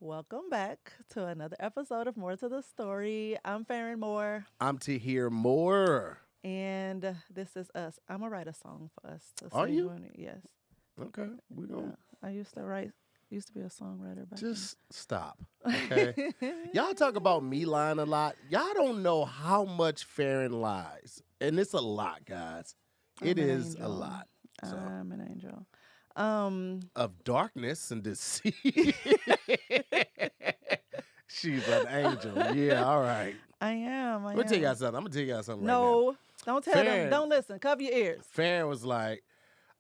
Welcome back to another episode of More to the Story. I'm Farron Moore, I'm to hear more. and this is us. I'm gonna write a song for us to Are sing you? when yes. Okay, we're going to I used to be a songwriter back just stop. Okay. Y'all talk about me lying a lot. Y'all don't know how much Farron lies. And it's a lot, guys. It I'm an is a angel. lot. So, I'm an angel. Um, of darkness and deceit. She's an angel. Yeah, all right. I am. I'm going to tell y'all something. I'm going to tell y'all something right now. No, don't tell them. Farron. Don't listen. Cover your ears. Farron was like,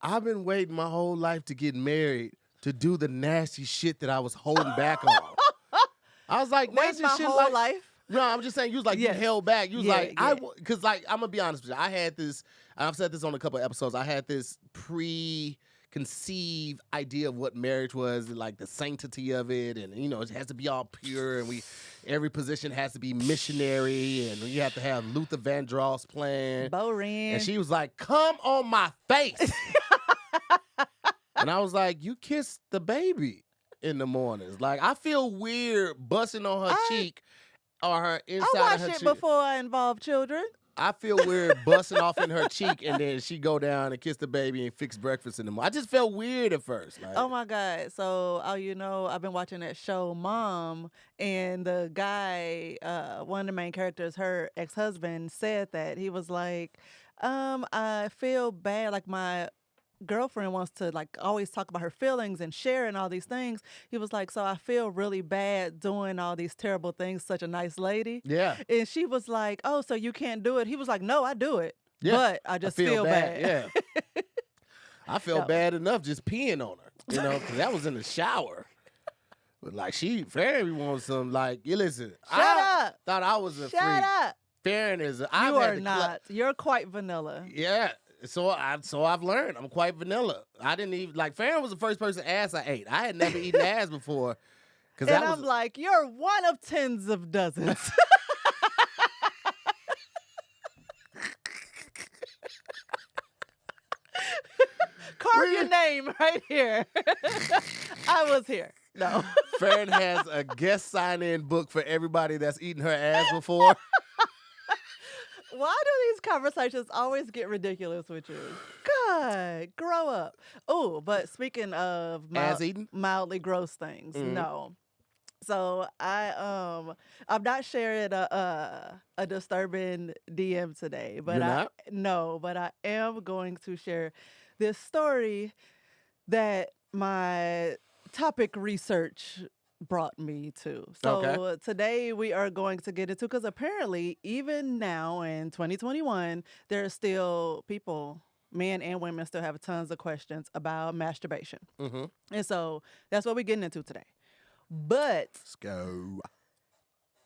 I've been waiting my whole life to get married to do the nasty shit that I was holding back on. I was like, Wait, nasty my shit whole like, life. no, I'm just saying you was like Yes. you held back. You was Yeah, like, yeah. because like I'm gonna be honest with you. I had this, I've said this on a couple of episodes. I had this preconceived idea of what marriage was, like the sanctity of it, and it has to be all pure, and every position has to be missionary, and you have to have Luther Vandross playing. Boring. And she was like, "Come on my face," and I was like, "You kissed the baby in the mornings." Like I feel weird busting on her cheek or her inside I of her watched it cheek. before I involved children. I feel weird busting off in her cheek, and then she go down and kiss the baby and fix breakfast in the morning. I just felt weird at first. Like, Oh my God. So, I've been watching that show Mom, and the guy, one of the main characters, her ex-husband, said that he was like, I feel bad, like my girlfriend wants to like always talk about her feelings and share and all these things. He was like, so I feel really bad doing all these terrible things, such a nice lady. yeah, And she was like, oh, so you can't do it? He was like, no, I do it. Yeah. But I just feel bad. Yeah, I felt No. bad enough just peeing on her, because that was in the shower. But like Farron wants some like, you listen. Shut I up. thought I was a Shut freak. up. Farron is. You I've are had to not. You're quite vanilla. Yeah. So I've learned. I'm quite vanilla. I didn't even like Farron was the first person ass I ate. I had never eaten ass before. And I'm like, you're one of tens of dozens. Carve your name right here. I was here. No. Farron has a guest sign-in book for everybody that's eaten her ass before. Why do these conversations always get ridiculous with you? God, grow up. Oh, but speaking of Ass eating? mildly gross things, Mhm. no. So I'm not sharing a disturbing DM today, but You're not? but I am going to share this story that my topic research brought me to. So Okay. today we are going to get into, because apparently even now in 2021, there are still people, men and women, still have tons of questions about masturbation. Mm-hmm. And so that's what we're getting into today. But Let's go.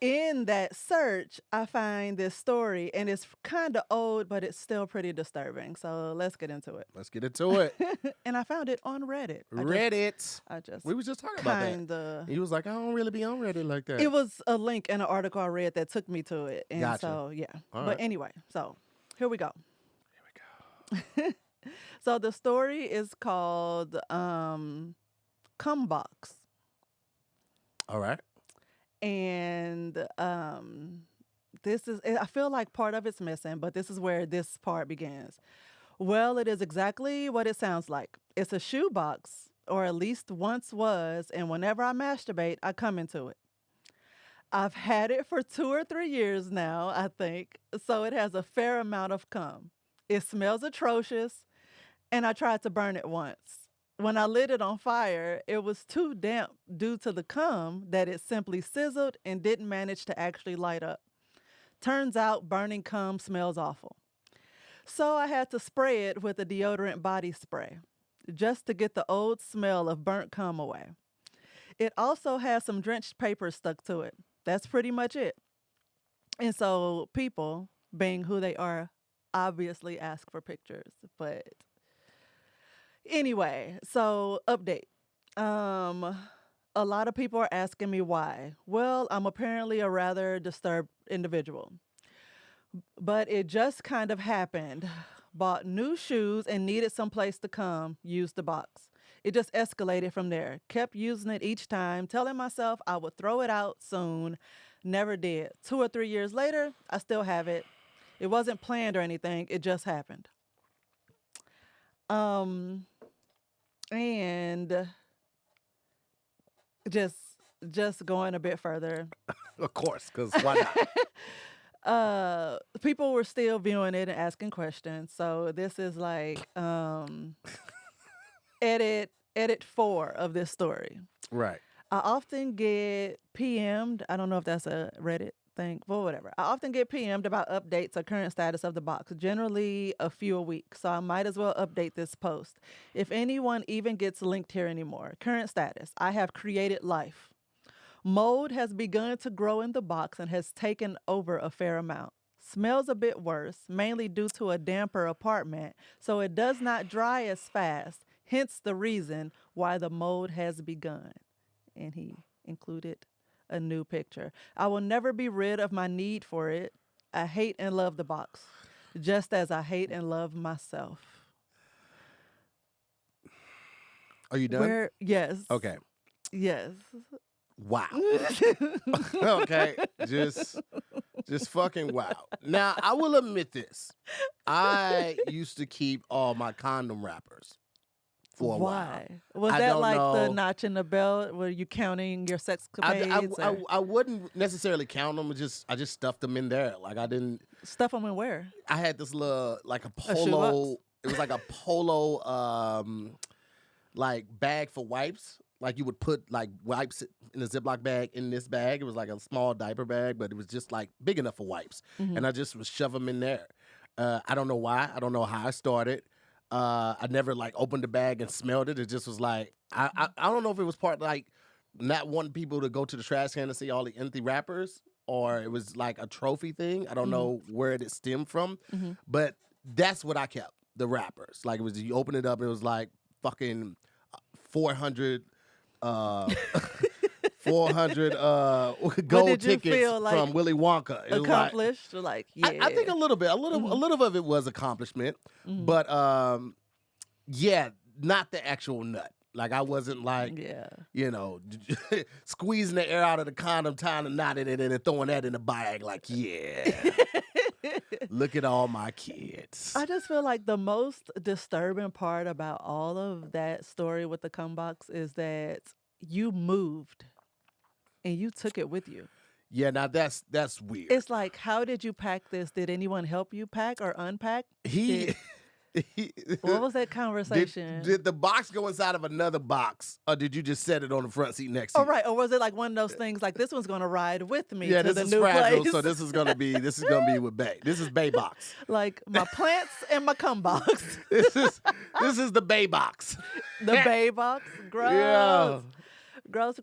in that search, I find this story, and it's kind of old, but it's still pretty disturbing. So let's get into it. Let's get into it. And I found it on Reddit. Reddit. I just We was just talking about that. kind of. He was like, I don't really be on Reddit like that. It was a link in an article I read that took me to it. And Gotcha. so, yeah. All But right. anyway, so here we go. Here we go. So the story is called Cum Box. All right. And I feel like part of it's missing, but this is where this part begins. Well, it is exactly what it sounds like. It's a shoebox, or at least once was, and whenever I masturbate, I come into it. I've had it for 2 or 3 years now, I think, so it has a fair amount of cum. It smells atrocious, and I tried to burn it once. When I lit it on fire, it was too damp due to the cum that it simply sizzled and didn't manage to actually light up. Turns out burning cum smells awful. So I had to spray it with a deodorant body spray, just to get the old smell of burnt cum away. It also has some drenched paper stuck to it. That's pretty much it. And so people, being who they are, obviously ask for pictures, but anyway, so update. A lot of people are asking me why. Well, I'm apparently a rather disturbed individual. But it just kind of happened. Bought new shoes and needed some place to come, used the box. It just escalated from there. Kept using it each time, telling myself I would throw it out soon. Never did. 2 or 3 years later, I still have it. It wasn't planned or anything. It just happened. Um, and just just going a bit further. Of course, because why not? People were still viewing it and asking questions. So this is like edit 4 of this story. Right. I often get PM'd. I don't know if that's a Reddit thing, but whatever. I often get PM'd about updates or current status of the box, generally a few a week. So I might as well update this post. If anyone even gets linked here anymore. Current status. I have created life. Mold has begun to grow in the box and has taken over a fair amount. Smells a bit worse, mainly due to a damper apartment, so it does not dry as fast, hence the reason why the mold has begun. And he included a new picture. I will never be rid of my need for it. I hate and love the box, just as I hate and love myself. Are you done? Yes. Okay. Yes. Wow. Okay. Just fucking wow. Now, I will admit this. I used to keep all my condom wrappers for a while. Why? Was I that don't like the know. notch in the belt? Were you counting your sex I, capades? I, I, I wouldn't necessarily count them. I just stuffed them in there. Like I didn't. Stuff them in where? I had this little like a A shoebox? polo. It was like a polo like bag for wipes. Like you would put like wipes in a Ziploc bag in this bag. It was like a small diaper bag, but it was just like big enough for wipes. Mhm. And I just would shove them in there. I don't know why. I don't know how I started. I never like opened the bag and smelled it. It just was like I don't know if it was part like not wanting people to go to the trash can and see all the empty wrappers, or it was like a trophy thing. I don't Mhm. know where it stemmed from, Mhm. but that's what I kept. The wrappers. Like it was you open it up and it was like fucking 400 uh 400 gold did you tickets feel like from Willy Wonka. It was like Accomplished? Like, yeah. I think a little bit, a Mhm. little of it was accomplishment, Mhm. but yeah, not the actual nut. Like I wasn't like Yeah. squeezing the air out of the condom, tying a knot in it, and then throwing that in the bag. Like, yeah, look at all my kids. I just feel like the most disturbing part about all of that story with the cum box is that you moved and you took it with you. Yeah, now that's weird. It's like, how did you pack this? Did anyone help you pack or unpack? He. What was that conversation? Did the box go inside of another box, or did you just set it on the front seat next to Oh, you? right. Or was it like one of those things like this one's going to ride with me Yeah, to this the is new fragile, place? so this is gonna be with Bay. This is Bay box. Like my plants and my cum box. This is the Bay box. The bay box. Gross. Yeah. Gross.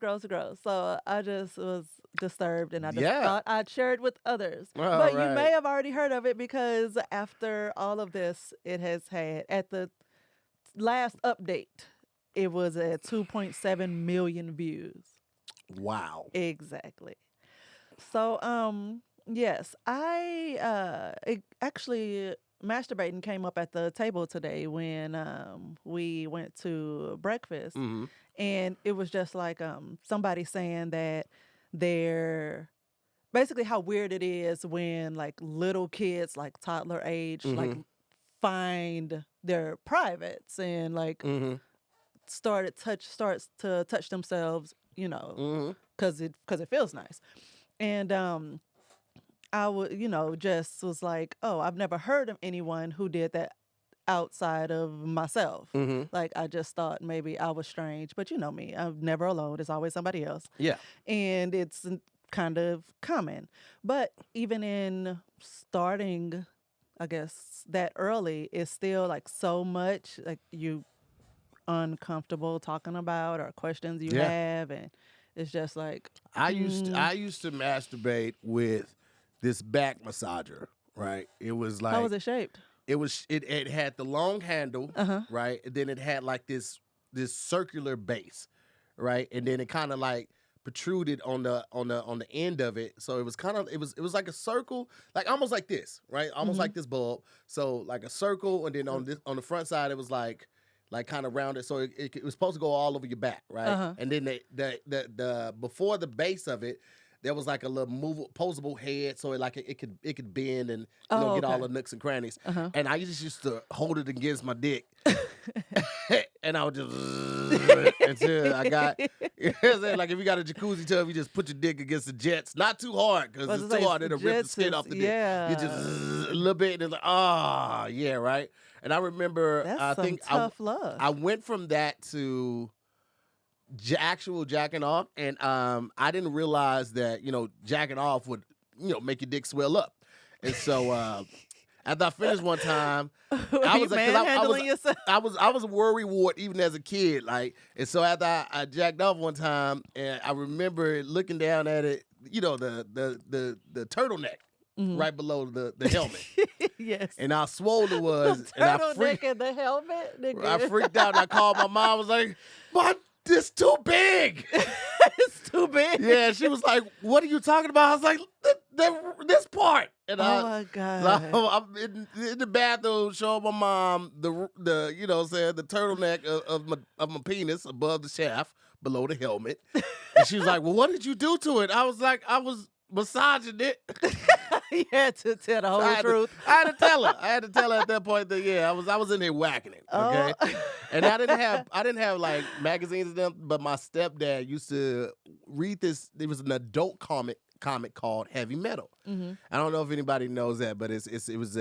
So I just was disturbed and I just Yeah. thought I'd share it with others. All But you right. may have already heard of it because after all of this, it has had, at the last update, it was at 2.7 million views. Wow. Exactly. So, yes, actually masturbating came up at the table today when we went to breakfast, Hmm. and it was just like somebody saying that they're basically how weird it is when like little kids, like toddler age, like Mhm. find their privates and like Hmm. starts to touch themselves, Hmm. because it feels nice. And I would, just was like, oh, I've never heard of anyone who did that outside of myself. Hmm. Like I just thought maybe I was strange, but you know me, I'm never alone. There's always somebody else, Yeah. and it's kind of common. But even in starting, I guess that early, is still like so much like you uncomfortable talking about or questions you Yeah. have, and it's just like I used to masturbate with this back massager. Right. It was how like was it shaped? it had the long handle. Uh-huh. Right, and then it had like this circular base. Right, and then it kind of like protruded on the end of it, so it was kind of it was like a circle, like almost like this, right, almost Mhm. like this bulb, so like a circle, and then on the front side it was like like kind of rounded, so it was supposed to go all over your back, right? Uh-huh. And then the before the base of it, there was like a little posable head, so it could bend and Oh, get all okay. the nooks and crannies. Uh-huh. And I just used to hold it against my dick, and I would just until I got. You know what I'm saying? Like if you got a jacuzzi tub, you just put your dick against the jets, not too hard because Was it's it too like hard, it'll rip the skin jets off the is- dick. yeah. You just a little bit, and it's like, ah, yeah, right. And I remember, That's I some think tough love. I went from that to actual jacking off, and I didn't realize that jacking off would make your dick swell up, and so after I finished one time, I was manhandling yourself. I was a worry wart even as a kid, like, and so after I jacked off one time, and I remember looking down at it, the turtleneck. Mhm. Right below the helmet, Yes. and how swole it was, The and turtleneck and the helmet. Nigga. I freaked out. And I called my mom. I was like, "But this too big." It's too big. Yeah, she was like, "What are you talking about?" I was like, "This part." And Oh my God. I'm in the bathroom showing my mom the the turtleneck of my penis above the shaft, below the helmet, and she was like, "Well, what did you do to it?" I was like, "I was massaging it." You had to tell the whole truth. I had to tell her. I had to tell her at that point that I was in there whacking it. Okay. Oh. And I didn't have like magazines and them, but my stepdad used to read this. There was an adult comic called Heavy Metal. Mm-hmm. I don't know if anybody knows that, but it was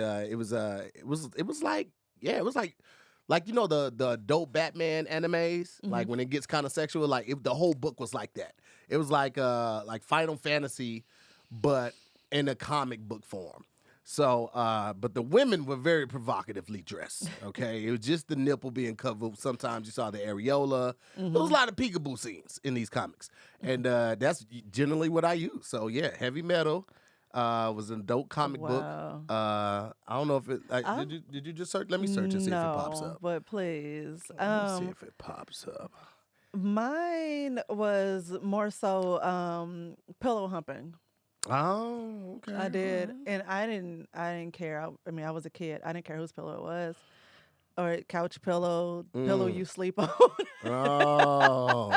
like the adult Batman animes, like when it gets kind of sexual, like the whole book was like that. It was like Final Fantasy, but in a comic book form. So, but the women were very provocatively dressed, okay? It was just the nipple being covered. Sometimes you saw the areola. There was a lot of peekaboo scenes in these comics. And that's generally what I use. So, yeah, Heavy Metal was an adult comic book. I don't know if it... did you just search? Let me search and see if it pops up. But please. Let me see if it pops up. Mine was more so pillow humping. Oh, okay. I did, and I didn't care. I mean, I was a kid. I didn't care whose pillow it was, or couch pillow you sleep on. Oh,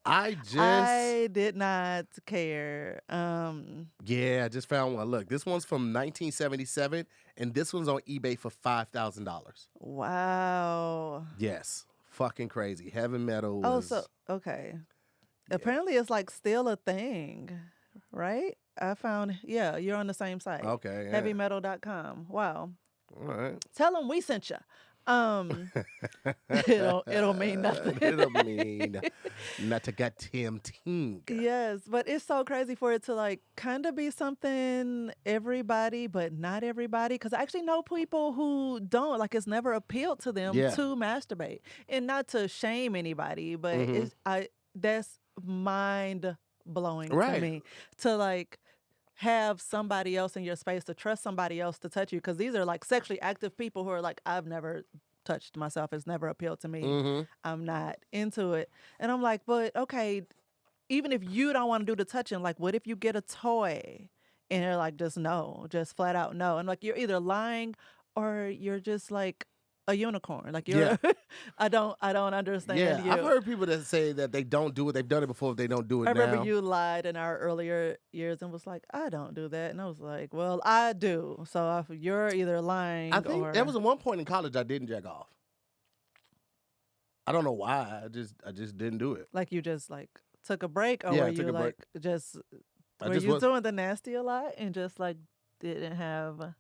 I did not care. Yeah, I just found one. Look, this one's from 1977, and this one's on eBay for $5,000. Wow. Yes, fucking crazy. Heavy Metal. Oh, so okay. Yeah. Apparently, it's like still a thing, right? I found, you're on the same site. Okay. Yeah. Heavymetal.com. Wow. All right. Tell them we sent you. It'll mean nothing. It'll mean not to got Tim Ting. Yes, but it's so crazy for it to like kind of be something everybody, but not everybody. Because I actually know people who don't, like, it's never appealed to them to masturbate, and not to shame anybody, but that's mind blowing to me to like have somebody else in your space, to trust somebody else to touch you, because these are like sexually active people who are like, I've never touched myself, it's never appealed to me, I'm not into it. And I'm like, but okay, even if you don't want to do the touching, like what if you get a toy and they're like, just no, just flat out no, and like you're either lying or you're just like a unicorn, like you're I don't understand you. I've heard people that say that they don't do it, they've done it before, they don't do it now. I remember you lied in our earlier years and was like, I don't do that, and I was like, well, I do. So if you're either lying, I think or there was at one point in college I didn't jack off. I don't know why. I just didn't do it. like you just like took a break, or Yeah, were I took you a break. like just I were just you was- doing the nasty a lot and just like didn't have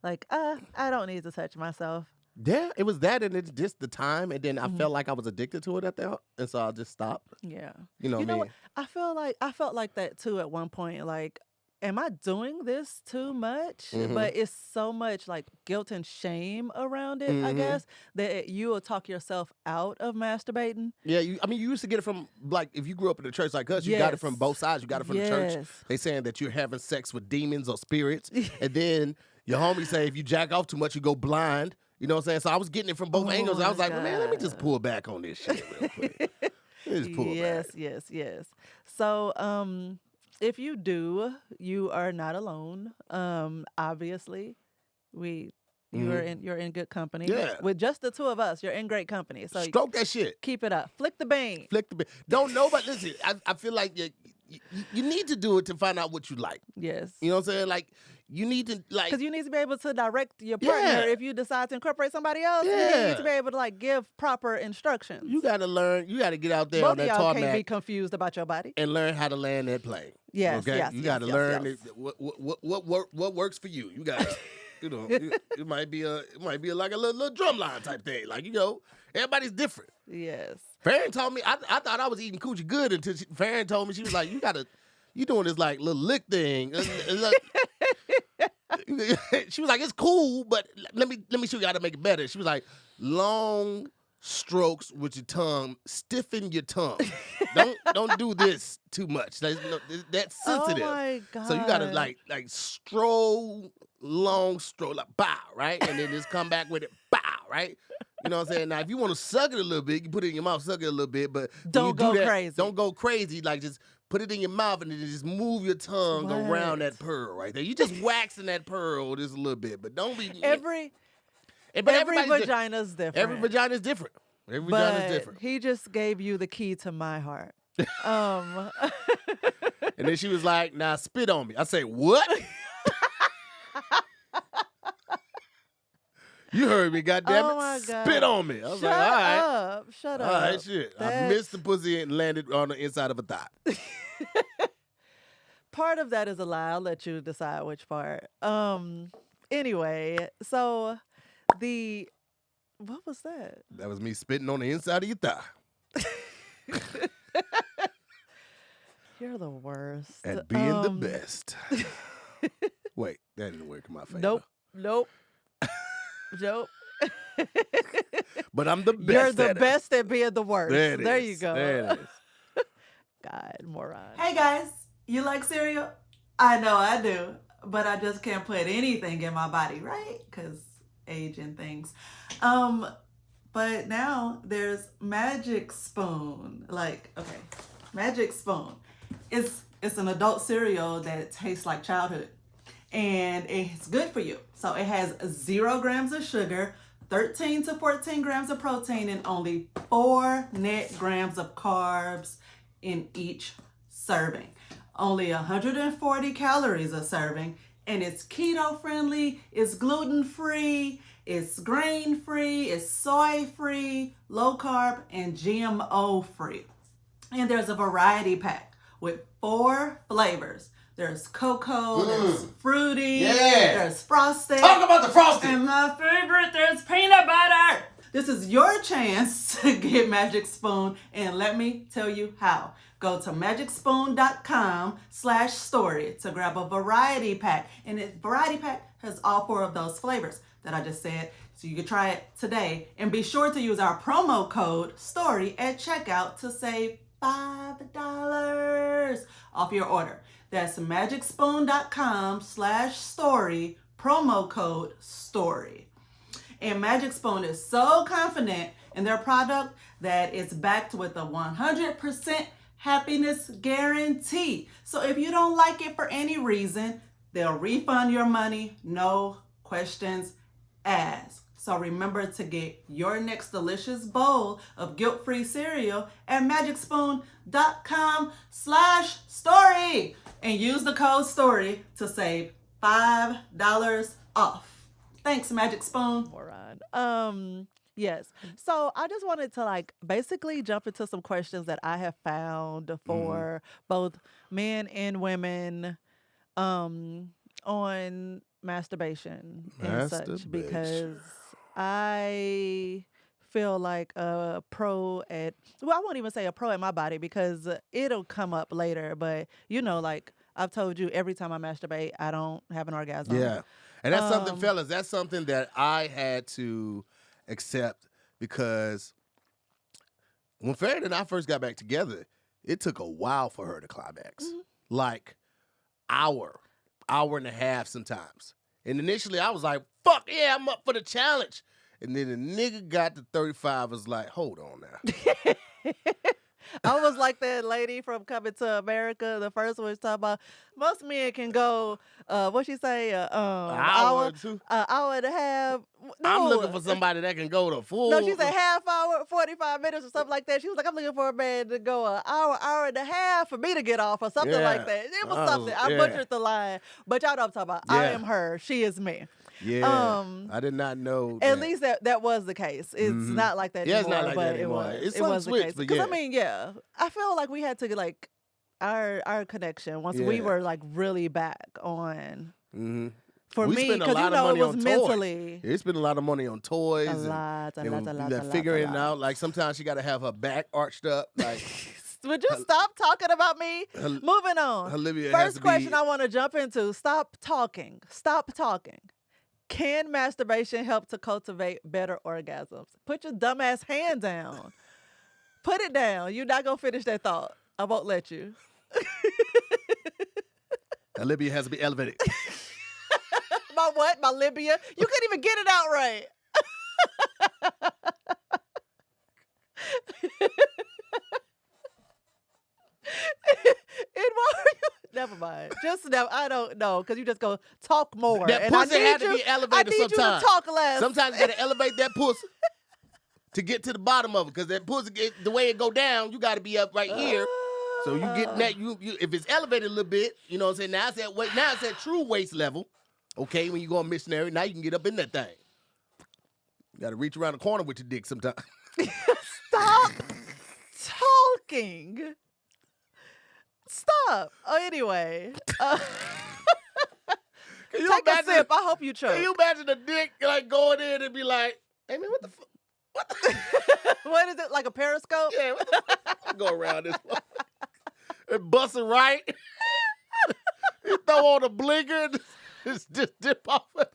like I don't need to touch myself? Yeah, it was that, and it's just the time, and then I felt like I was addicted to it at that, and so I just stopped. Yeah. You know what I mean? What? I felt like that too at one point. Like, am I doing this too much? But it's so much like guilt and shame around it, I guess, that you will talk yourself out of masturbating. Yeah, you used to get it from, like, if you grew up in a church like us, you got it from both sides. You got it from the church. Yes. They saying that you're having sex with demons or spirits, and then your homies say if you jack off too much, you go blind. You know what I'm saying? So I was getting it from both angles. I was like, well, man, let me just pull back on this shit real quick. Let me just pull back. Yes. So, if you do, you are not alone. Obviously, we You're in good company. Yeah. With just the two of us, you're in great company. So Stroke that shit. keep it up. Flick the bean. Flick the bit. Don't nobody listen. I feel like you need to do it to find out what you like. Yes. You know what I'm saying? Like you need to like Because you need to be able to direct your partner Yeah. if you decide to incorporate somebody else. You Yeah. need to be able to like give proper instructions. you gotta learn. You gotta get out there Both on of that y'all can't be tarmac confused about your body. and learn how to land that plane. Yes, Okay. yes, You yes, gotta yes, learn yes. what works for you. You gotta. You know, it might be like a little drum line type thing. Like, you know, everybody's different. Yes. Farron told me, I thought I was eating coochie good until Farron told me, she was like, you doing this like little lick thing. She was like, it's cool, but let me show you how to make it better. She was like, long strokes with your tongue, stiffen your tongue. Don't do this too much. That's sensitive. Oh my God. So you gotta like stroll, long stroll, like bow, right? And then just come back with it, bow, right? You know what I'm saying? Now, if you want to suck it a little bit, you put it in your mouth, suck it a little bit, but when Don't you go do that, crazy. Don't go crazy. Like just put it in your mouth and then just move your tongue around that pearl right there. You just waxing that pearl just a little bit, but don't be Every everybody's vagina's different. Every vagina is different. Every vagina is different. He just gave you the key to my heart. And then she was like, "Now spit on me." I say, "What?" You heard me, goddammit. Oh my God. Spit on me. I was Shut like, all right. up. Shut All up. right, shit. I missed the pussy and landed on the inside of a thigh. Part of that is a lie. I'll let you decide which part. Anyway, so what was that? That was me spitting on the inside of your thigh. You're the worst. At being the best. Wait, that didn't work in my favor. Nope. Nope. But I'm the best. You're the at best at being the worst. There you go. There it is. God, moron. Hey guys, you like cereal? I know I do, but I just can't put anything in my body, right? Because age and things. But now there's Magic Spoon. Magic Spoon. It's an adult cereal that tastes like childhood. And it's good for you. So it has 0 grams of sugar, 13 to 14 grams of protein, and only 4 net grams of carbs in each serving. Only 140 calories a serving, and it's keto friendly, it's gluten free, it's grain free, it's soy free, low carb, and GMO free. And there's a variety pack with 4 flavors. There's cocoa, there's fruity, there's frosted. Talk about the frosting. And my favorite, there's peanut butter. This is your chance to get Magic Spoon, and let me tell you how. Go to magicspoon.com/story to grab a variety pack. And the variety pack has all 4 of those flavors that I just said. So you can try it today. And be sure to use our promo code STORY at checkout to save $5 off your order. That's magicspoon.com/story, promo code STORY. And Magic Spoon is so confident in their product that it's backed with a 100% happiness guarantee. So if you don't like it for any reason, they'll refund your money, no questions asked. So remember to get your next delicious bowl of guilt-free cereal at magicspoon.com/story and use the code STORY to save $5 off. Thanks, Magic Spoon. Moron. Yes. So I just wanted to basically jump into some questions that I have found for both men and women on masturbation and such, because I feel like a pro at, I won't even say a pro at my body because it'll come up later, but I've told you every time I masturbate, I don't have an orgasm. Yeah. And that's something, fellas, that's something that I had to accept, because when Farron and I first got back together, it took a while for her to climax. Like hour and a half sometimes. And initially I was like, fuck yeah, I'm up for the challenge. And then the nigga got to 35, was like, hold on now. I was like that lady from Coming to America. The first one was talking about most men can go, what she say, An hour or two. hour and a half. I'm looking No, for somebody that can go to full. no, she said half hour, 45 minutes or something like that. She was like, I'm looking for a man to go an hour, hour and a half for me to get off or something like Yeah. that. It was I something. I yeah. butchered the line. But y'all know what I'm talking about. I Yeah. am her. She is me. Yeah, I did not know. At least that was the case. It's Mhm. not like that Yeah, it's anymore. not like but that anymore. It Some was the switch, case. but Because yeah. I mean, yeah, I feel like we had to like our connection once we Yeah. were like really back on. Mhm. For We me, spent a because lot you of know it was was mentally They spend a lot of money on toys. a and, lot, a and lot, a lot, a lot, figuring a it lot. out. Like sometimes she got to have her back arched up. Like Would you stop talking about me? Moving on. Olivia has First to question be. I want to jump into. Stop talking. Stop talking. Can masturbation help to cultivate better orgasms? Put your dumbass hand down. Put it down. You're not going to finish that thought. I won't let you. Olivia has to be elevated. My what? My Libya? You couldn't even get it out right. And why are you? Never mind. Just now, I don't know because you just go talk more. That and I pussy need had to you, be I elevated need you to sometimes. talk less. Sometimes you got to elevate that pussy to get to the bottom of it. Because that pussy, the way it go down, you got to be up right here. So you getting that, you if it's elevated a little bit, you know what I'm saying? Now it's at true waist level. Okay, when you go on missionary, now you can get up in that thing. You got to reach around the corner with your dick sometimes. Stop talking. Stop. Oh, anyway. Can you Take a imagine- sip. I hope you choke. Can you imagine a dick like going in and be like, hey man, what the fuck? What the What is it, like a periscope? Yeah, what the fuck? Go around this one. And bust it right. You throw on a blinker and just dip off it.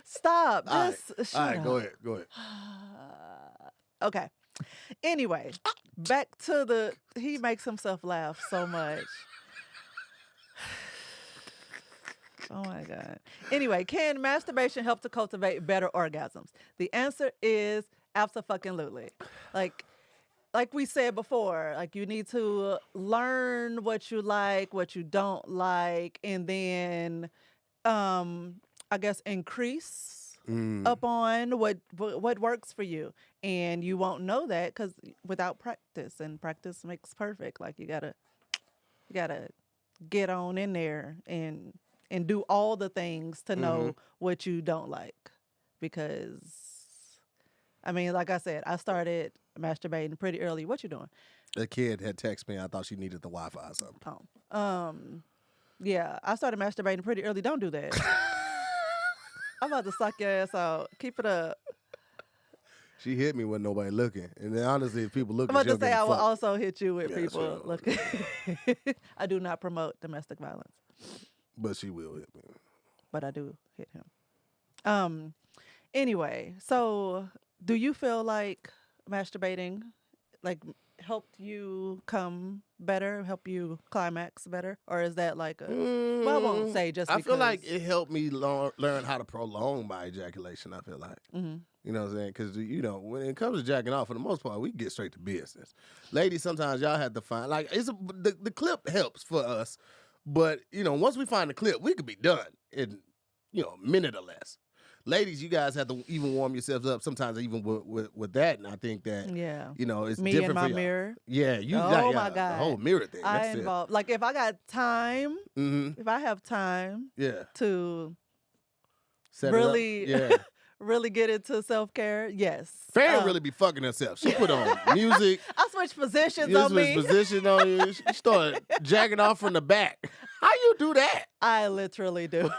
Stop. All right. Just All shut right, up. go ahead. Go ahead. Okay. Anyway, back to the. He makes himself laugh so much. Oh my God. Anyway, can masturbation help to cultivate better orgasms? The answer is abso-fucking-lutely. Like we said before, like you need to learn what you like, what you don't like, and then I guess increase upon what works for you. And you won't know that because without practice, and practice makes perfect. Like you gotta get on in there and do all the things to know what you don't like. Because I mean, like I said, I started masturbating pretty early. What you doing? A kid had texted me. I thought she needed the Wi-Fi or something. Oh. Yeah, I started masturbating pretty early. Don't do that. I'm about to suck your ass out. Keep it up. She hit me when nobody looking. And then honestly, if people looking, I'm about she'll to say give a I will fuck. also hit you with Yeah, people sure. looking. I do not promote domestic violence, But she will hit me. but I do hit him. Anyway, so do you feel like masturbating like helped you come better, help you climax better, or is that like a? Well, I won't say just. I feel like because- it helped me learn how to prolong my ejaculation. I feel like. Mhm. You know what I'm saying? Because, you know, when it comes to jacking off, for the most part, we get straight to business. Ladies, sometimes y'all have to find, like, the clip helps for us. But, you know, once we find the clip, we could be done in, you know, a minute or less. Ladies, you guys have to even warm yourselves up sometimes even with that. And I think that, Yeah. you know, it's Me different and my for y'all. mirror. Yeah. You, Oh, yeah, my the God. whole mirror thing. I That's it. involve like if I got time, Mm-hmm. if I have time Yeah. to Set it up. really Yeah. really get into self-care, yes. Farrah really be fucking herself. She put on music. I switch positions You on switch me. position on you. She started jacking off from the back. How you do that? I literally do.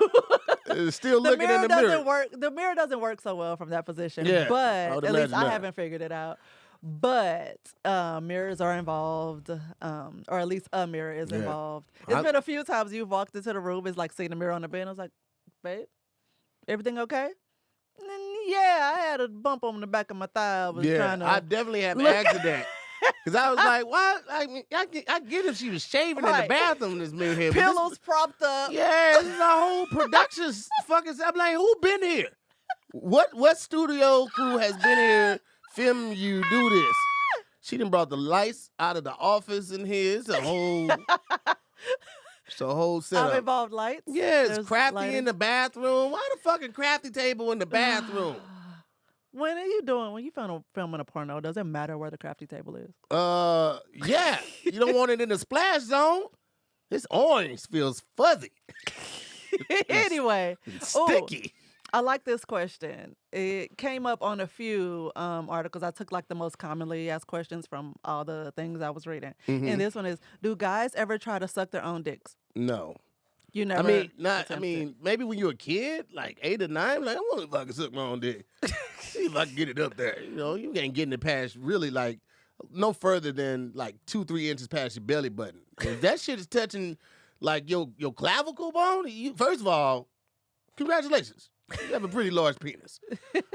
Still The looking mirror in the doesn't mirror. work. The mirror doesn't work so well from that position. Yeah, I but would at least imagine I not. haven't figured it out. But mirrors are involved, or at least a mirror is Yeah. involved. It's been a few times you've walked into the room, it's like seeing a mirror on the bed. I was like, babe, everything okay? Yeah, I had a bump on the back of my thigh. I was trying to. I definitely have an look- accident. Because I was like, why? I mean, I get if she was shaving in the Right. bathroom this mirror here. but this- Pillows propped up. Yeah, this is a whole production fucking. I'm like, who been here? What studio crew has been here filming you do this? She done brought the lights out of the office in here. It's a whole I've setup. involved lights. Yeah, it's There's crafty lighting. in the bathroom. Why the fucking crafty table in the bathroom? When are you doing? When you filming a porno, does it matter where the crafty table is? Yeah. You don't want it in the splash zone. This orange feels fuzzy. Anyway, It's ooh, sticky. I like this question. It came up on a few articles. I took like the most commonly asked questions from all the things I was reading. Mhm. And this one is, do guys ever try to suck their own dicks? No. You never Maybe when you're a kid, like 8 or 9, like, I want to fucking suck my own dick. See if I can get it up there. You know, you ain't getting it past really like no further than like 2-3 inches past your belly button. If that shit is touching like your clavicle bone, first of all, congratulations. You have a pretty large penis.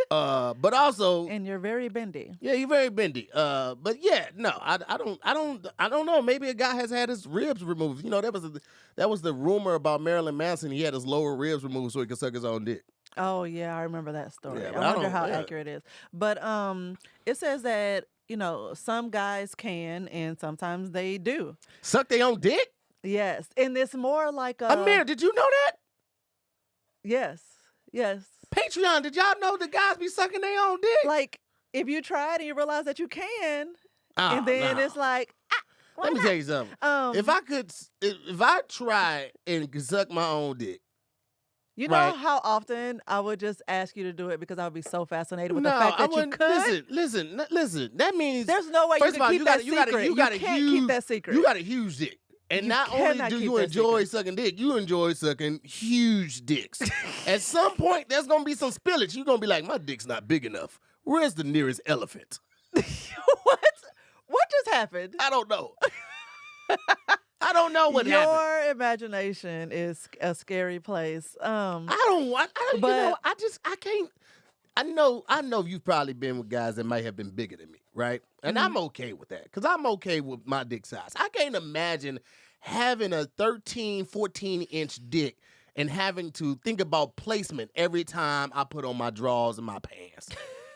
But also, And you're very bendy. yeah, you're very bendy. But yeah, no, I don't know. Maybe a guy has had his ribs removed. You know, that was the rumor about Marilyn Manson. He had his lower ribs removed so he could suck his own dick. Oh yeah, I remember that story. Yeah, I but I wonder don't- how yeah. accurate it is. But it says that, some guys can and sometimes they do. Suck their own dick? Yes. And it's more like Amir, did you know that? yes. Yes. Patreon, did y'all know the guys be sucking their own dick? Like if you try it and you realize that you can, Oh, and then no. it's like, why Let me not? tell you something. Um, If I try and could suck my own dick, you know right. how often I would just ask you to do it because I would be so fascinated with no, the fact I that you wouldn't. could. Listen. That means There's no way you first of can all, keep that secret. you gotta can't use, keep that secret. You got a huge dick. And You not only cannot do keep you that enjoy secret. sucking dick, you enjoy sucking huge dicks. At some point, there's gonna be some spillage. You're gonna be like, my dick's not big enough. Where's the nearest elephant? What? What just happened? I don't know. I don't know what happened. Your imagination is a scary place. I can't. I know you've probably been with guys that might have been bigger than me, right? And I'm okay with that because I'm okay with my dick size. I can't imagine having a 13, 14-inch dick and having to think about placement every time I put on my drawers and my pants.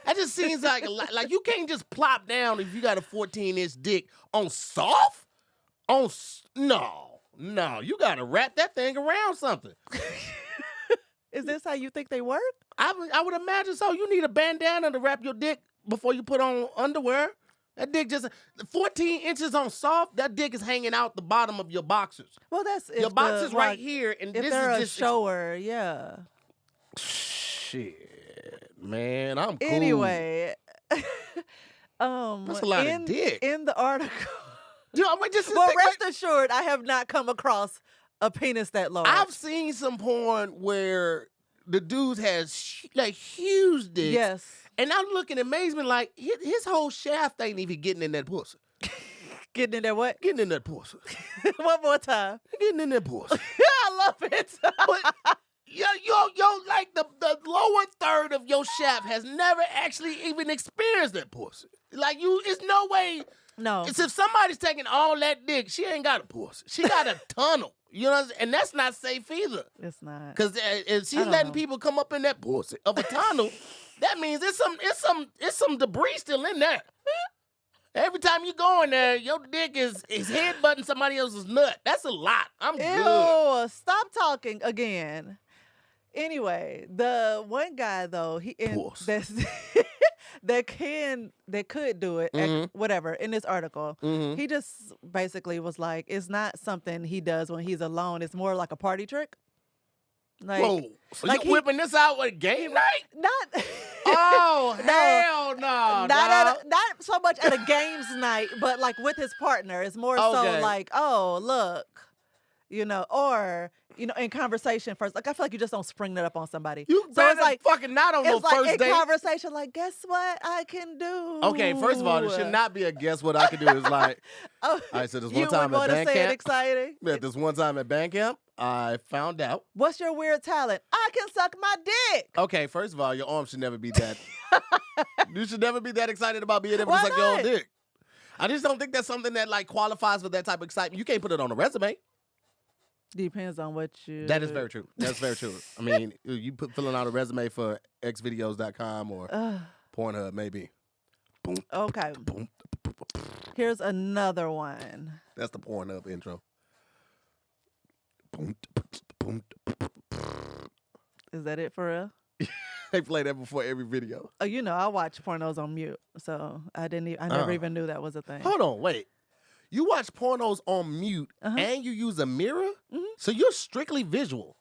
That just seems like a lot. Like you can't just plop down if you got a 14-inch dick on soft. No, you gotta wrap that thing around something. Is this how you think they work? I would imagine so. You need a bandana to wrap your dick before you put on underwear. That dick just 14 inches on soft. That dick is hanging out the bottom of your boxers. Well, that's if Your boxers the, right like, here, and if this they're is a just shower, yeah. Shit, man, I'm cool. Anyway, That's a lot of dick. in the article. You know, just Well, think, rest assured, I have not come across a penis that large. I've seen some porn where the dudes has like huge dicks. Yes. And I'm looking in amazement like his whole shaft ain't even getting in that pussy. Getting in there what? Getting in that pussy. One more time. Getting in that pussy. I love it. But yo, like the lower third of your shaft has never actually even experienced that pussy. Like it's no way. No. It's if somebody's taking all that dick, she ain't got a pussy. She got a tunnel. You know what I'm saying? And that's not safe either. It's not. Because if she's don't letting know. people come up in that pussy of a tunnel, that means it's some debris still in there. Every time you go in there, your dick is headbutting somebody else's nut. That's a lot. I'm good. Ew, stop talking again. Anyway, the one guy though, Puss. that could do it, Mhm. whatever, in this article. Mhm. He just basically was like, it's not something he does when he's alone. It's more like a party trick. Like, Whoa. So like you whipping this out with game night? not Oh, No. hell no. not so much at a games night, but like with his partner. It's more so Okay. like, oh, look, or in conversation first. Like I feel like you just don't spring that up on somebody. You So better it's like fucking not on no it's like first in date. conversation, like, guess what I can do? Okay, first of all, it should not be a guess what I can do. It's like, Oh, all right, so this you one time would at want to band say it camp. exciting. Yeah, this one time at band camp, I found out. What's your weird talent? I can suck my dick. Okay, first of all, your arm should never be that. You should never be that excited about being able to Why suck your own not? dick. I just don't think that's something that like qualifies for that type of excitement. You can't put it on a resume. Depends on what you. That is very true. That's very true. I mean, you filling out a resume for xvideos.com or Ugh, Pornhub, maybe. Boom, okay. boom. Here's another one. That's the Pornhub intro. Is that it for real? They play that before every video. Oh, you know, I watch pornos on mute, so I never even knew that was a thing. Hold on, wait. You watch pornos on mute and you use a mirror? So you're strictly visual.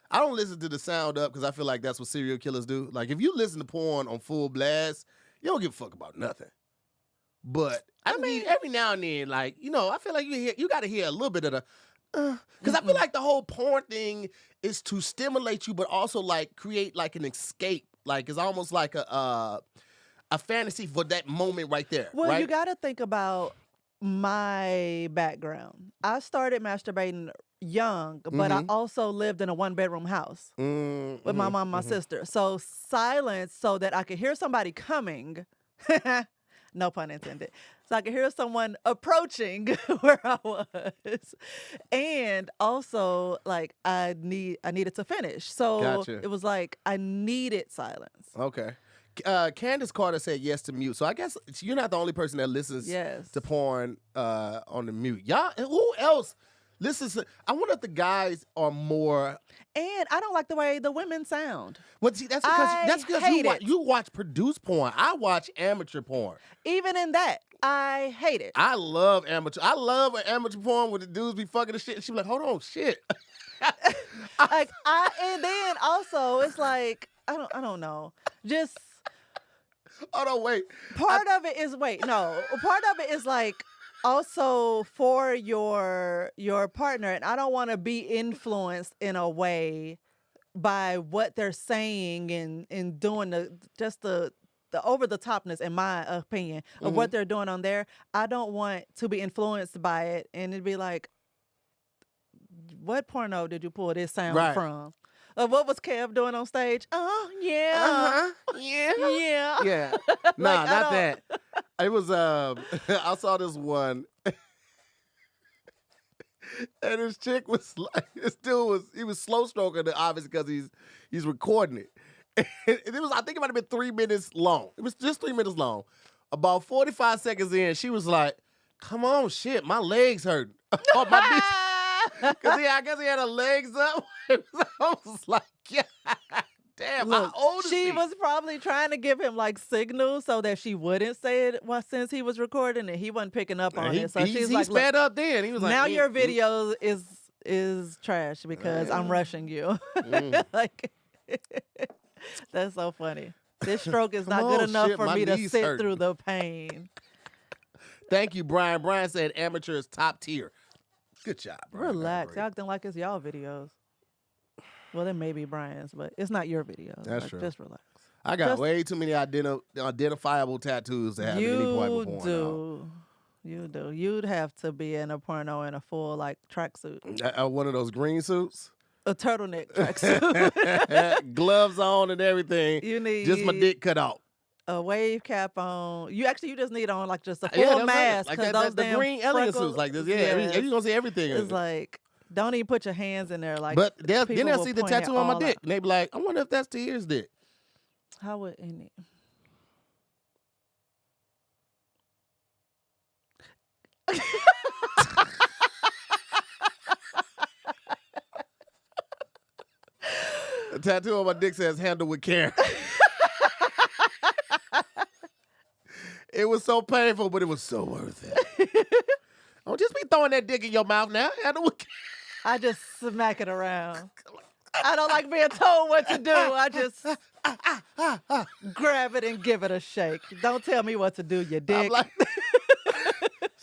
I don't listen to the sound up because I feel like that's what serial killers do. Like, if you listen to porn on full blast, you don't give a fuck about nothing. But I mean, every now and then, like, you know, I feel like you got to hear a little bit of the, because I feel like the whole porn thing is to stimulate you, but also like create like an escape. Like, it's almost like a fantasy for that moment right there. Well, right? you got to think about my background. I started masturbating young, but I also lived in a 1-bedroom house with my mom and my sister. So silence so that I could hear somebody coming. No pun intended. So I could hear someone approaching where I was. And also, like, I needed to finish. So Gotcha. it was like I needed silence. Okay. Candace Carter said yes to mute. So I guess you're not the only person that listens to porn on the mute. Y'all, who else listens? I wonder if the guys are more. And I don't like the way the women sound. Well, see, that's because you watch produced porn. I watch amateur porn. Even in that, I hate it. I love amateur. I love an amateur porn where the dudes be fucking the shit. And she be like, hold on, shit. And then also it's like I don't know. Just hold on, wait. Part of it is like also for your partner, and I don't want to be influenced in a way by what they're saying and doing the over the topness, in my opinion, of what they're doing on there. I don't want to be influenced by it, and it'd be like, what porno did you pull this sound from? What was Kev doing on stage? Oh, yeah. Yeah. Yeah. Nah, not that. It was, I saw this one. And this chick was like, he was slow stroking it, obviously, because he's recording it. And it was, I think it might have been 3 minutes long. It was just 3 minutes long. About 45 seconds in, she was like, come on, shit, my legs hurt. Oh, my knees. Because I guess he had her legs up. I was like, yeah, damn, Look, how old is she he? was probably trying to give him like signals so that she wouldn't say it since he was recording and he wasn't picking up on it. So she's like, sped up then. He was like, now your video is trash because I'm rushing you. Like, that's so funny. This stroke is not good enough for me to sit through the pain. Thank you, Brian. Brian said amateur is top tier. Good job, Brian. Relax. Y'all acting like it's y'all videos. Well, it may be Brian's, but it's not your video. That's true. Just relax. I got way too many identifiable tattoos to have any point before. You do. You'd have to be in a porno in a full like tracksuit. One of those green suits. A turtleneck tracksuit. Gloves on and everything. You need just my dick cut out. A wave cap on. You just need on like just a full mask. Like those the green alien suits like this. Yeah, you're gonna see everything. It's like, don't even put your hands in there. Like, but then they'll see the tattoo on my dick. And they be like, I wonder if that's Tahir's dick. How would any? The tattoo on my dick says handle with care. It was so painful, but it was so worth it. Don't just be throwing that dick in your mouth now. Handle with care. I just smack it around. I don't like being told what to do. I just grab it and give it a shake. Don't tell me what to do, you dick. I'm like,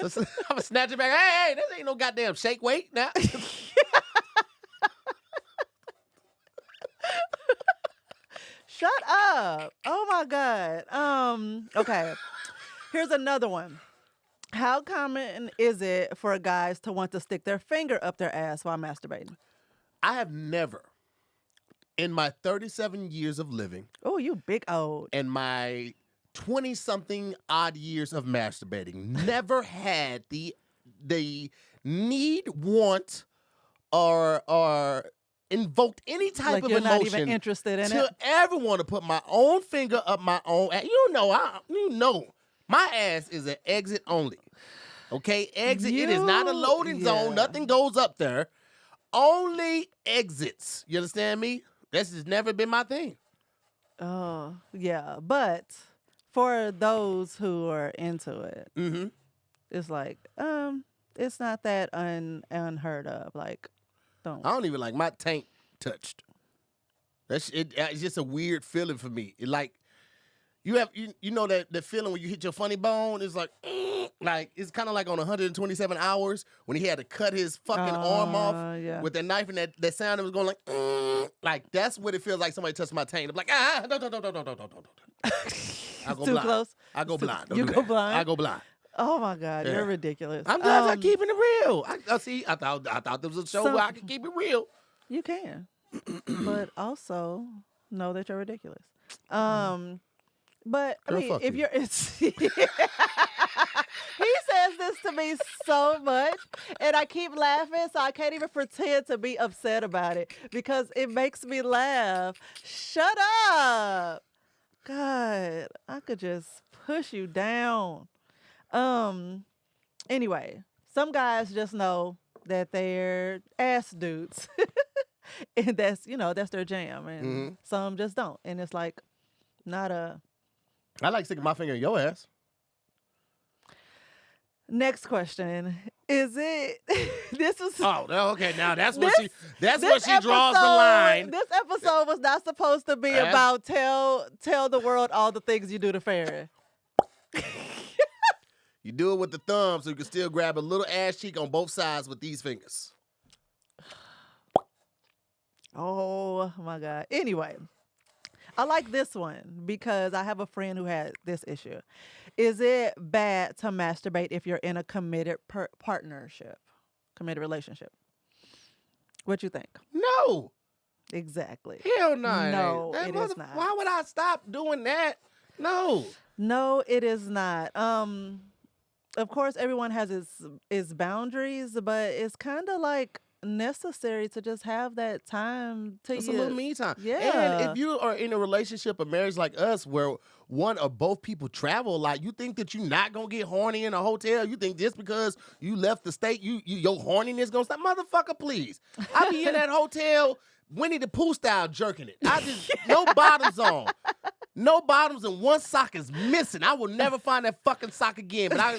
I'm gonna snatch it back. Hey, this ain't no goddamn shake weight now. Shut up. Oh my God. Okay. Here's another one. How common is it for guys to want to stick their finger up their ass while masturbating? I have never, in my 37 years of living. Oh, you big old. And my 20-something odd years of masturbating, never had the need, want, or invoked any type Like of you're not even emotion interested in to it. ever want to put my own finger up my own ass. You know, my ass is an exit only. Okay, exit. It is not a loading zone. Yeah. Nothing goes up there. Only exits. You understand me? This has never been my thing. Oh, yeah. But for those who are into it, Mm-hmm. it's like, it's not that unheard of. Like, don't. I don't even like my tank touched. That's it. It's just a weird feeling for me. It like you know that feeling when you hit your funny bone. It's like it's kind of like on 127 hours when he had to cut his fucking arm off Yeah. with that knife and that sound that was going like that's what it feels like. Somebody touched my tank. I'm like no. I go Too blind. close. I go blind. Don't You do go that. blind? I go blind. Oh my God, Yeah. you're ridiculous. I'm just keeping it real. I see. I thought there was a show Some- where I could keep it real. You can, but also know that you're ridiculous. But I Girl, mean, fuck if you. you're, it's, he says this to me so much, and I keep laughing, so I can't even pretend to be upset about it because it makes me laugh. Shut up, God! I could just push you down. Anyway, some guys just know that they're ass dudes. And that's their jam. And some just don't. And it's like not a I like sticking my finger in your ass. next question. Is it this was Oh, okay. Now that's This- what this she draws the episode- line. This episode was not supposed to be about tell the world all the things you do to Farron. You do it with the thumb so you can still grab a little ass cheek on both sides with these fingers. Oh my God. Anyway, I like this one because I have a friend who had this issue. Is it bad to masturbate if you're in a committed partnership, committed relationship? What you think? No. Exactly. Hell no. No, That it is not. Why would I stop doing that? No. No, it is not. Of course, everyone has its boundaries, but it's kind of like necessary to just have that time to It's a little me time. Yeah. And if you are in a relationship or marriage like us where one or both people travel a lot, you think that you're not going to get horny in a hotel? You think just because you left the state, your horniness going to stop? Motherfucker, please. I be in that hotel, Winnie the Pooh style jerking it. No bottoms on. No bottoms and one sock is missing. I will never find that fucking sock again. But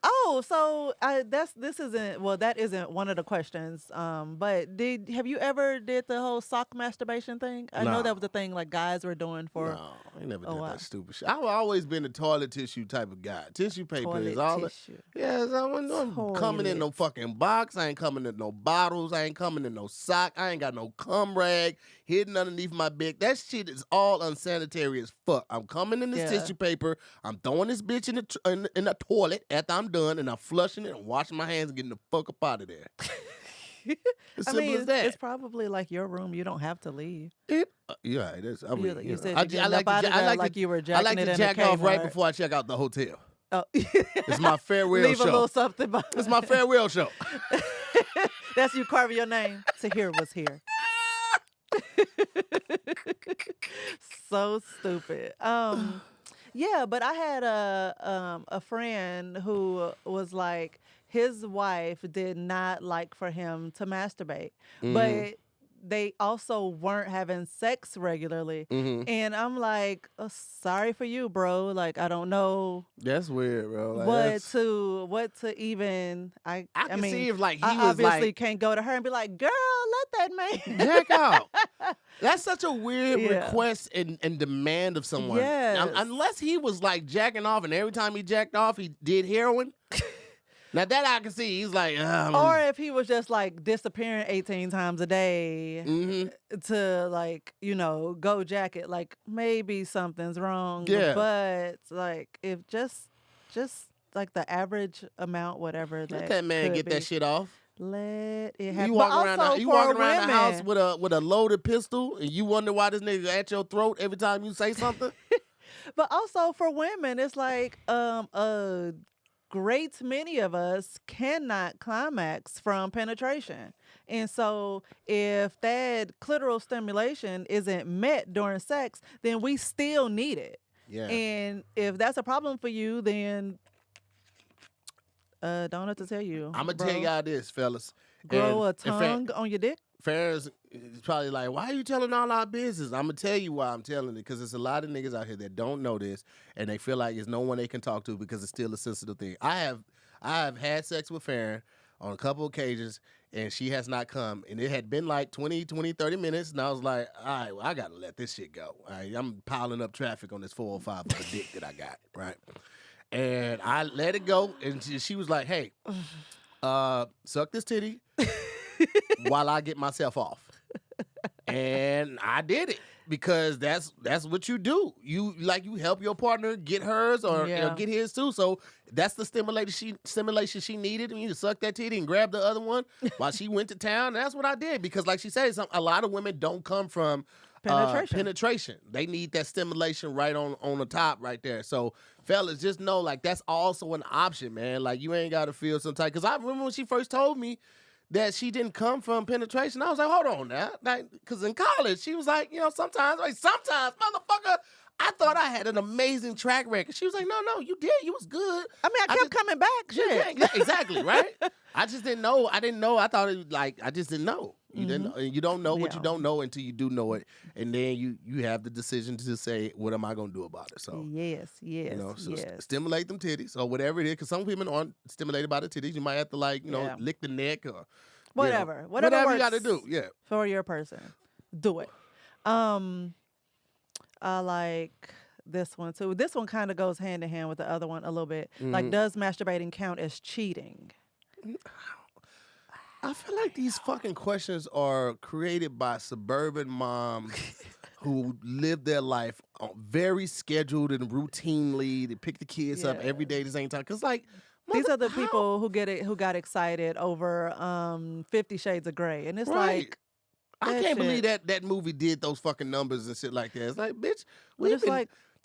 Oh, so that isn't one of the questions. But have you ever did the whole sock masturbation thing? I know No. that was the thing like guys were doing for No, I never did wow. that stupid shit. I've always been a toilet tissue type of guy. Tissue paper toilet is all it. tissue. Yeah, I'm coming in no fucking box. I ain't coming in no bottles. I ain't coming in no sock. I ain't got no cum rag hidden underneath my big. That shit is all unsanitary as fuck. I'm coming in this Yeah. tissue paper. I'm throwing this bitch in the toilet after I'm done, and I'm flushing it and washing my hands and getting the fuck up out of there. As I simple mean, as that. it's probably like your room. You don't have to leave. Yeah, it is. I You- mean, you you said know, you're getting up out of there like you were I jacking like it to in a jack off right Kmart. before I check out the hotel. Oh. It's my farewell Leave a show. little something behind. It's my farewell show. That's you carving your name. Tahir was here. So stupid. Yeah, but I had a friend who was like his wife did not like for him to masturbate, but they also weren't having sex regularly. And I'm like, oh, sorry for you, bro. Like, I don't know That's weird, bro. Like, what to even. I can mean, see if like he I was obviously like can't go to her and be like, girl, let that man. jack out. That's such a weird Yeah. request and demand of someone. Yes. Unless he was like jacking off and every time he jacked off he did heroin. Now that I can see, he's like, Or if he was just like disappearing 18 times a day to like, go jack it, like maybe something's wrong. Yeah. But like if just like the average amount, whatever let that man could get be, that shit off. Let it happen. You But walking around, also you for walking around the house women- with a loaded pistol, and you wonder why this nigga at your throat every time you say something. But also for women, it's like a great many of us cannot climax from penetration. And so if that clitoral stimulation isn't met during sex, then we still need it. Yeah. And if that's a problem for you, then don't know what to tell you, I'm gonna tell bro. y'all this, fellas. Grow a in fact, tongue on your dick. Farron's is probably like, why are you telling all our business? I'm gonna tell you why I'm telling it, because there's a lot of niggas out here that don't know this, and they feel like there's no one they can talk to because it's still a sensitive thing. I have had sex with Farron on a couple occasions, and she has not come, and it had been like 20, 30 minutes, and I was like, all right, well, I gotta let this shit go. All right, I'm piling up traffic on this 405 of a dick that I got, right? And I let it go, and she was like, hey, suck this titty while I get myself off. And I did it because that's what you do. You help your partner get hers or Yeah. get his too. So that's the stimulation she needed. And you suck that titty and grab the other one while she went to town. And that's what I did, because like she said, a lot of women don't come from penetration. They need that stimulation right on the top right there. So fellas, just know, like, that's also an option, man. Like, you ain't got to feel some type. Because I remember when she first told me that she didn't come from penetration, I was like, hold on now. Because in college, she was like, sometimes, motherfucker, I thought I had an amazing track record. She was like, no, you did. You was good. I mean, I kept coming back. Shit. Yeah, exactly, right? I just didn't know. I didn't know. I thought it was like, I just didn't know. You didn't. You don't know what you don't know until you do know it, and then you have the decision to say, what am I gonna do about it? So yes. Stimulate them titties or whatever it is, because some women aren't stimulated by the titties. You might have to lick the neck or whatever whatever you got to works do. Yeah, for your person, do it. I like this one too. This one kind of goes hand in hand with the other one a little bit. Like, does masturbating count as cheating? I feel like these fucking questions are created by suburban moms who live their life very scheduled and routinely. They pick the kids up every day at the same time. Because, like, these are the people who got excited over 50 Shades of Grey, and it's right. like, I can't believe that movie did those fucking numbers and shit like that. It's like, bitch,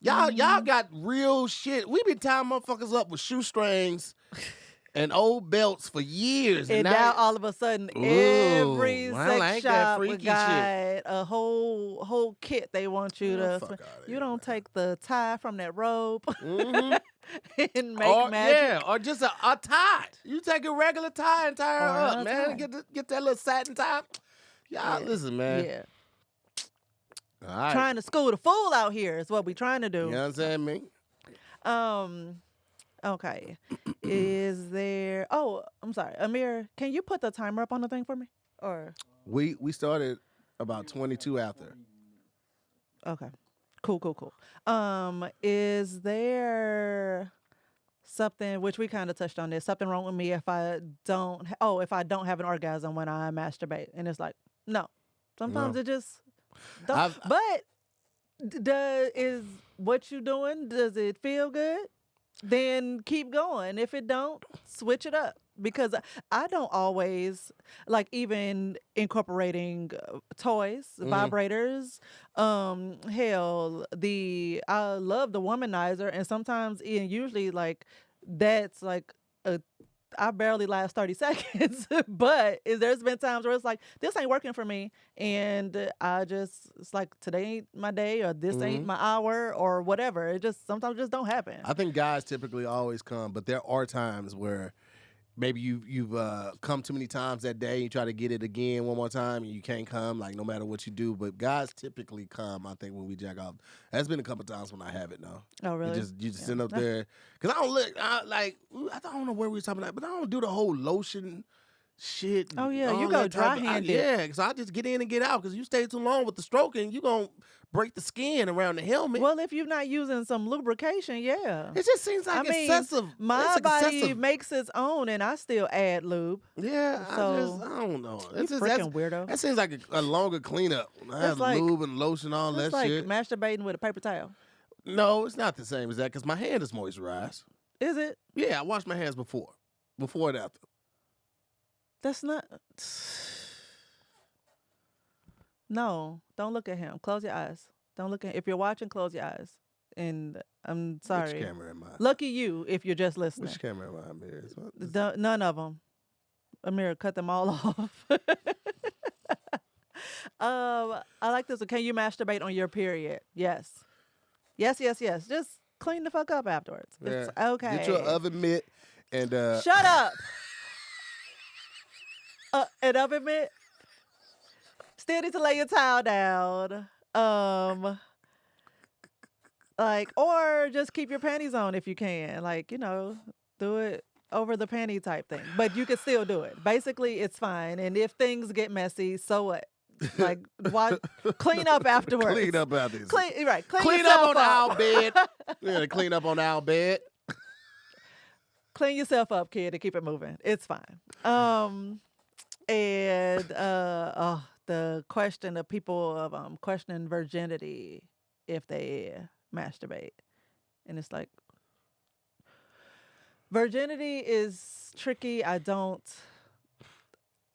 y'all got real shit. We been tying motherfuckers up with shoestrings and old belts for years, and now all of a sudden, every sex shop got a whole kit. They want you to. You don't take the tie from that rope and make magic. Yeah, or just a tie. You take a regular tie and tie her up, man. Get that little satin tie. Y'all, listen, man. Yeah. All right. Trying to school the fool out here is what we trying to do. You know what I'm saying, me? Okay. Is there? Oh, I'm sorry, Amir. Can you put the timer up on the thing for me? Or we started about 22 after. Okay. Cool. Is there something, which we kind of touched on this, something wrong with me if I don't have an orgasm when I masturbate? And it's like, no. Sometimes it just don't. But is what you doing, does it feel good? Then keep going. If it don't, switch it up. Because I don't always, like, even incorporating toys, vibrators, hell, I love the womanizer, and sometimes, and usually, like, that's like I barely last 30 seconds, but there's been times where it's like, this ain't working for me, and it's like, today ain't my day, or this ain't my hour, or whatever. It just sometimes just don't happen. I think guys typically always come, but there are times where maybe you've come too many times that day, you try to get it again one more time, and you can't come, like, no matter what you do. But guys typically come, I think, when we jack off. That's been a couple times when I haven't, though. Oh, really? You just sit up there. Because I don't know where we were talking about, but I don't do the whole lotion shit. Oh, yeah, you go dry-handed. Yeah, because I just get in and get out, because you stay too long with the stroking, you going to break the skin around the helmet. Well, if you're not using some lubrication, yeah. It just seems like excessive. My body makes its own, and I still add lube. Yeah, so I don't know. That's freaking weirdo. That seems like a longer cleanup. I have lube and lotion, all that like shit. Masturbating with a paper towel. No, it's not the same as that, because my hand is moisturized. Is it? Yeah, I wash my hands before and after. That's not. No, don't look at him. Close your eyes. Don't look at. If you're watching, close your eyes. And I'm Which sorry. camera am I? Lucky you if you're just listening. Which camera am I? Mirrors? None of them. Amir, cut them all off. I like this one. Can you masturbate on your period? Yes. Yes, yes, yes. Just clean the fuck up afterwards. It's okay. Get you an oven mitt and Shut up. An oven mitt. Still need to lay your towel down. Or just keep your panties on if you can. Like, do it over the panty type thing. But you can still do it. Basically, it's fine. And if things get messy, so what? Like, why clean up afterwards? Clean up after this. Clean Clean up on our bed. You gotta clean up on our bed. Clean yourself up, kid, and keep it moving. It's fine. The question of people of questioning virginity if they masturbate. And it's like, virginity is tricky. I don't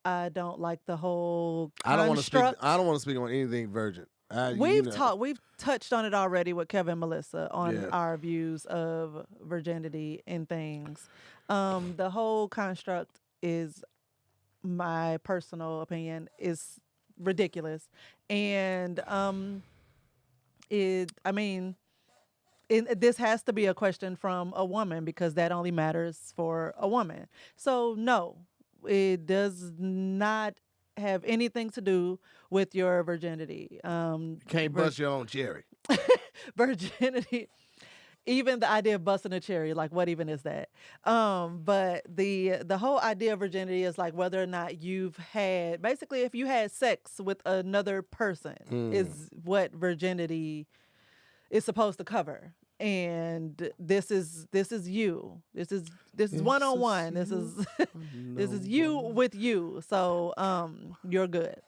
like the whole construct. I don't want to speak on anything virgin. We've touched on it already with Kevin and Melissa on our views of virginity and things. The whole construct is, my personal opinion, is ridiculous. And this has to be a question from a woman because that only matters for a woman. So no, it does not have anything to do with your virginity. Can't bust your own cherry. Virginity, even the idea of busting a cherry, like what even is that? But the whole idea of virginity is like whether or not you've had, basically if you had sex with another person is what virginity is supposed to cover. And this is you. This is one-on-one. This is you with you. So you're good.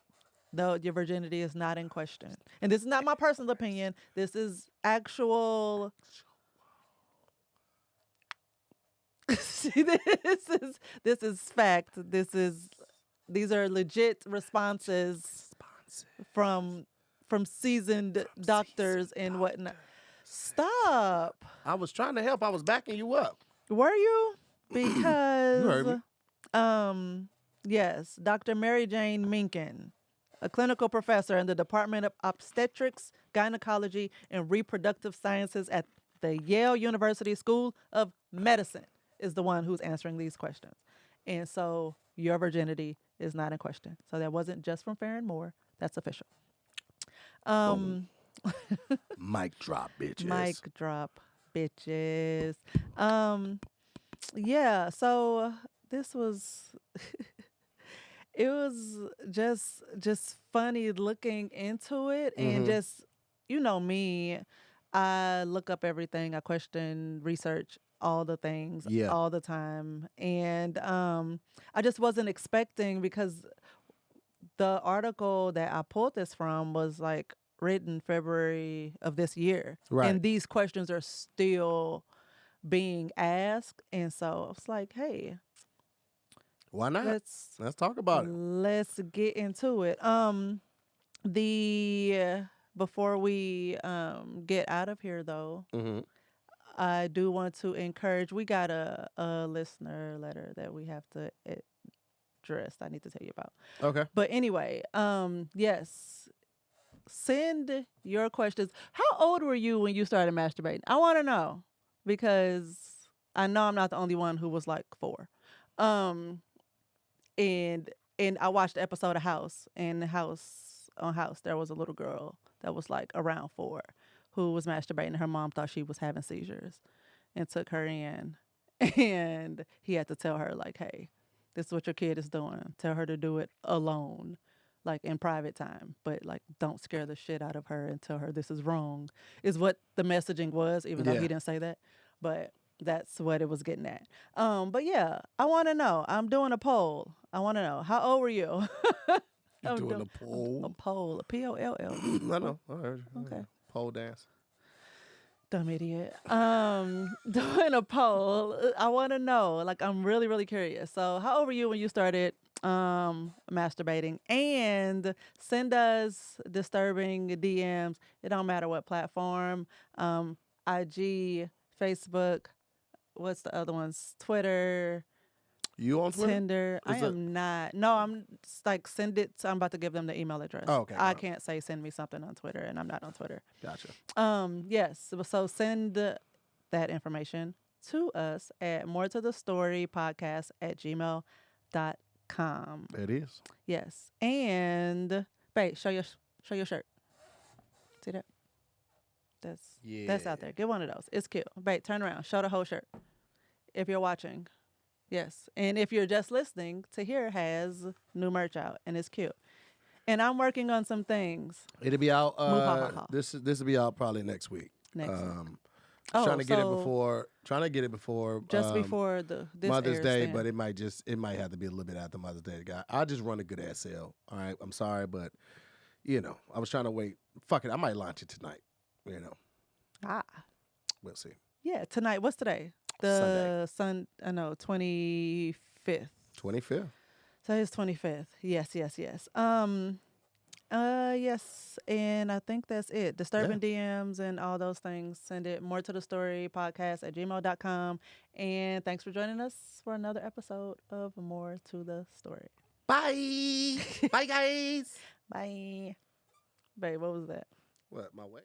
No, your virginity is not in question. And this is not my personal opinion. This is actual. See, this is fact. These are legit responses from seasoned doctors and whatnot. Stop. I was trying to help. I was backing you up. Were you? Because You heard me. Yes, Dr. Mary Jane Minkin, a clinical professor in the Department of Obstetrics, Gynecology, and Reproductive Sciences at the Yale University School of Medicine, is the one who's answering these questions. And so your virginity is not in question. So that wasn't just from Farron Moore. That's official. Mic drop, bitches. Mic drop, bitches. Yeah, so this was it was just funny looking into it and just, me, I look up everything, I question, research all the things all the time. And I just wasn't expecting, because the article that I pulled this from was like written February of this year. Right. And these questions are still being asked. And so I was like, hey, why not? Let's talk about it. Let's get into it. Before we get out of here though, I do want to encourage, we got a listener letter that we have to address. I need to tell you about. Okay. But anyway, yes. Send your questions. How old were you when you started masturbating? I want to know, because I know I'm not the only one who was like 4. And I watched the episode of House, and House there was a little girl that was like around 4 who was masturbating. Her mom thought she was having seizures and took her in, and he had to tell her like, hey, this is what your kid is doing. Tell her to do it alone, like in private time, but like don't scare the shit out of her and tell her this is wrong, is what the messaging was, even though he didn't say that. But that's what it was getting at. But yeah, I want to know. I'm doing a poll. I want to know, how old were you? You're doing a poll? A poll. A Poll. I know. I heard you. Okay. Pole dance. Dumb idiot. Doing a poll. I want to know. Like, I'm really, really curious. So how old were you when you started masturbating? And send us disturbing DMs. It don't matter what platform. IG, Facebook. What's the other ones? Twitter, You on Twitter? Tinder. I Is it- am not. No, I'm like send it. I'm about to give them the email address. Oh, okay, I go. can't say send me something on Twitter, and I'm not on Twitter. Gotcha. Yes. So send that information to us at more to the story podcast at gmail.com. It is. Yes. And babe, show your shirt. See that? That's out there. Get one of those. It's cute. Babe, turn around. Show the whole shirt. If you're watching. Yes. And if you're just listening, Tahir has new merch out and it's cute. And I'm working on some things. It'll be out. Move-ha-ha-ha. This will be out probably next week. Next week. Trying to get it so before. Trying to get it before. just before this Mother's airs Day, then. but it might have to be a little bit after Mother's Day. Guy, I'll just run a good ass sale. All right, I'm sorry, but I was trying to wait. Fuck it, I might launch it tonight. We'll see. Yeah, tonight. What's today? The 25th. 25th. Today's 25th. Yes. Yes, and I think that's it. Disturbing DMs and all those things. Send it more to the story podcast at gmail.com. And thanks for joining us for another episode of More to the Story. Bye. Bye, guys. Bye. Babe, what was that? What, my way?